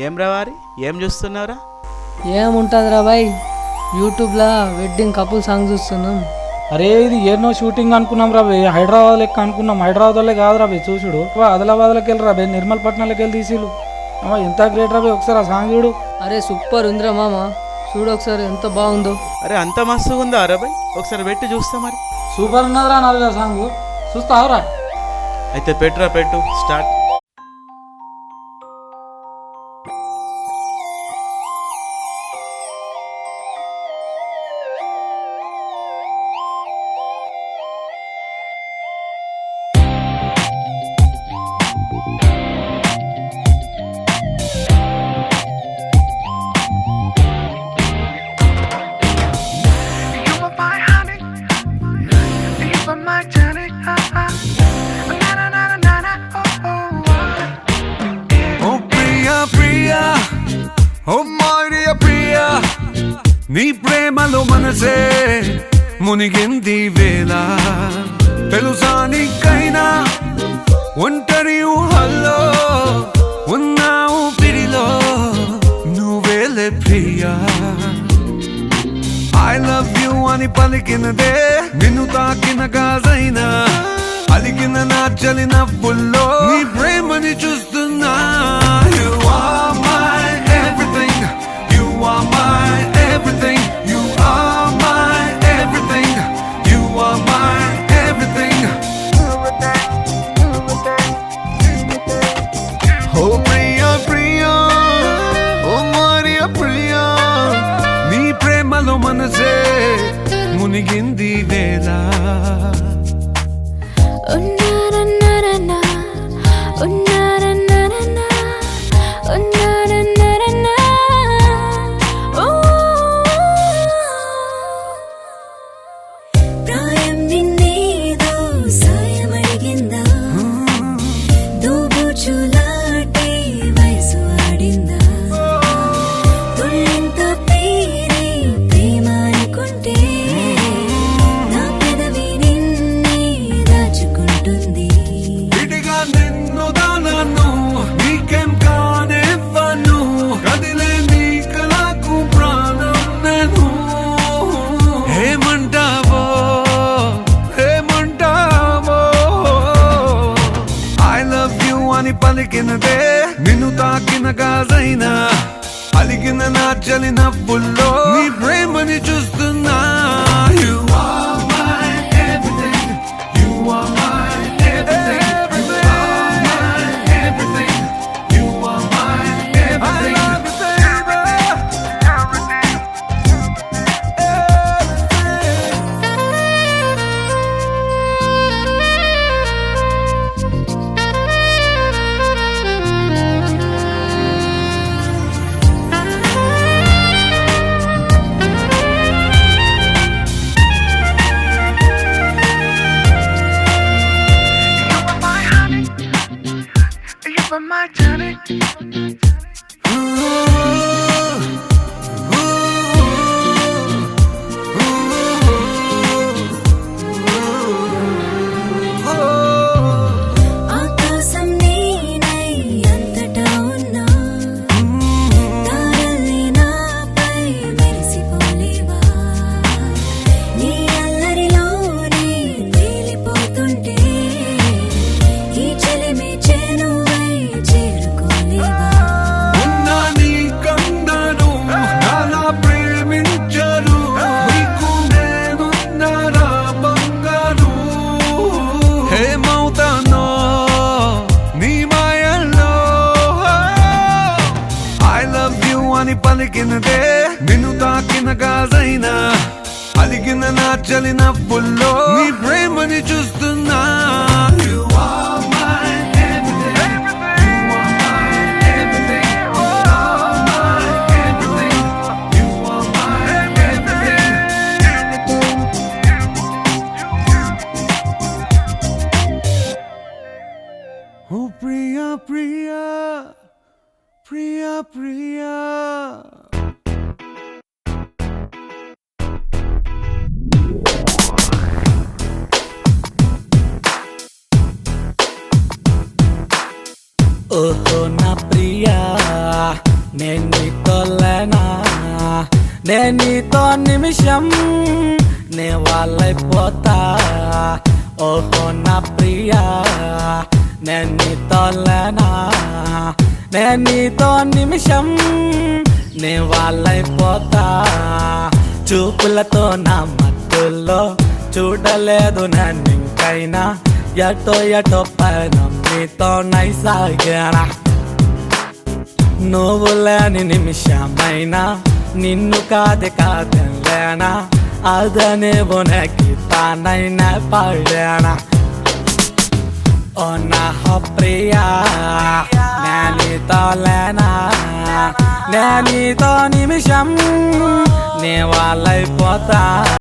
ఏం రా వారి ఏం చూస్తున్నావురా? ఏముంటుందిరా బాయ్, యూట్యూబ్లో వెడ్డింగ్ కపుల్ సాంగ్ చూస్తున్నాం. అరే ఇది ఏనో షూటింగ్ అనుకున్నాం రా బే, హైదరాబాద్ లెక్క అనుకున్నాం. హైదరాబాద్ వాళ్ళే కాదు రా బే, చూసుడు ఆదిలాబాద్లోకి వెళ్ళి రా బే, నిర్మల్పట్నంలోకి వెళ్ళి తీసిలు. ఎంత గ్రేట్ రా బే, ఒకసారి ఆ సాంగ్ చూడు. అరే సూపర్ ఉందిరా మామ, చూడు ఒకసారి ఎంత బాగుందో. అరే అంత మస్తుగా ఉందా రా బాయ్, ఒకసారి పెట్టి చూస్తా మరి. సూపర్ ఉన్నదిరా నాలుగు సాంగ్, చూస్తావురా? అయితే పెట్టురా, పెట్టు స్టార్ట్. నీ ప్రేమలో మనసే మునిగింది వేళ, తెలుసా నీకైనా ఒంటరి ఊహల్లో ఉన్నావు పిడిలో, నువ్వేలే ప్రియా. ఐ లవ్ యూ అని పలికినదే నిన్ను తాకిన గాజైనా, అలిగిన నా చలి నవ్వుల్లో నీ ప్రేమని చూస్తున్నా. You are my everything, you are my everything, you are my everything, you are my everything. Oh Priya Priya, oh Maria Priya, నీ ప్రేమలో మనసే మునిగింది వేళ. పలికినదే నిన్ను తాకిన గాజైనా, అలిగిన నా చలి నవ్వుల్లో నీ ప్రేమని చూస్తున్నా. You are my everything, you are my everything, you are my everything, you are my everything. I love you my journey. ఆకాశం నీనై అంతటా ఉన్నా, తారల్ని నాపై మెరిసిపోలేవా, నీ అల్లరిలోనే తేలిపోతుంటే ఈ చెలిమి చేనువై చేరుకోలేవా. ఉన్నా నీ కందను నాలా ప్రేమించరు, నీకు నేనున్నారా బంగారు. హేమవుతానో నీ మాయల్లో, ఐ లవ్ యూ అని పలికినదే నిన్ను తాకిన గాజైనా, అలిగిన నా చలి నవ్వుల్లో నీ ప్రేమని చూస్తున్నా. You are my everything, you are my everything, you are my everything, you are my everything. Oh Priya Priya, Priya Priya. ఓహో నా ప్రియా నేను నీతో లేనా, నేను నీతో నిమిషం నే వాళ్ళైపోతా. ఓహో నా ప్రియా, నేను నీతో లేనా, నేను నీతో నిమిషం నే వాళ్ళైపోతా. చూపులతో నా మత్తుల్లో చూడలేదు నన్నింకైనా, ఎటో ఎటో పైనం నీతో నైసాగానా. నువ్వు లేని నిమిషమైనా నిన్ను కాదలేనా, అదనే ఉనకి తానైనా పాడానా. ఓ నా ప్రియా, నేనీతో లేనా, నేనీతో నిమిషం నే వాళ్ళైపోతా.